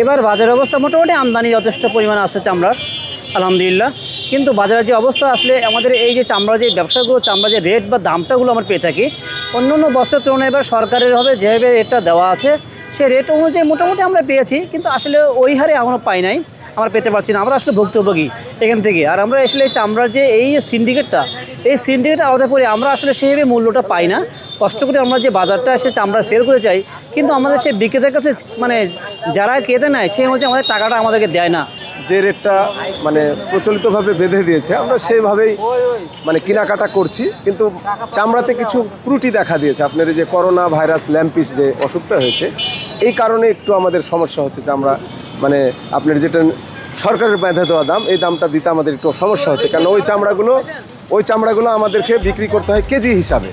এবার বাজারের অবস্থা মোটামুটি আমদানি যথেষ্ট পরিমাণে আছে চামড়ার, আলহামদুলিল্লাহ। কিন্তু বাজারের যে অবস্থা আসলে আমাদের এই যে চামড়া যে ব্যবসাগুলো, চামড়া যে রেট বা দামটাগুলো আমরা পেয়ে থাকি অন্য অন্য বছরের তুলনায় এবার সরকারের হবে যেভাবে রেটটা দেওয়া আছে সেই রেট অনুযায়ী মোটামুটি আমরা পেয়েছি, কিন্তু আসলে ওই হারে এখনও পাই নাই, আমরা পেতে পারছি না। আমরা আসলে ভুক্তভোগী এখান থেকে। আর আমরা আসলে এই চামড়ার যে এই সিন্ডিকেটটা, এই সিন্ডিকেটের আওতায় পড়ে আমরা আসলে সেইভাবে মূল্যটা পাই না। কষ্ট করে আমরা যে বাজারটা এসে চামড়া সেল করে যাই, কিন্তু আমাদের সেই বিক্রেতার কাছে মানে যারা কেটে নেয় সেই অনুযায়ী আমাদের টাকাটা আমাদেরকে দেয় না। যে রেটটা মানে প্রচলিতভাবে বেঁধে দিয়েছে আমরা সেইভাবেই মানে কেনাকাটা করছি, কিন্তু চামড়াতে কিছু ত্রুটি দেখা দিয়েছে। আপনার এই যে করোনা ভাইরাস ল্যাম্পিস যে অসুখটা হয়েছে, এই কারণে একটু আমাদের সমস্যা হচ্ছে। চামড়া মানে আপনার যেটা সরকারের বেঁধে দেওয়া দাম, এই দামটা দিতে আমাদের একটু সমস্যা হচ্ছে, কারণ ওই চামড়াগুলো আমাদেরকে বিক্রি করতে হয় কেজি হিসাবে।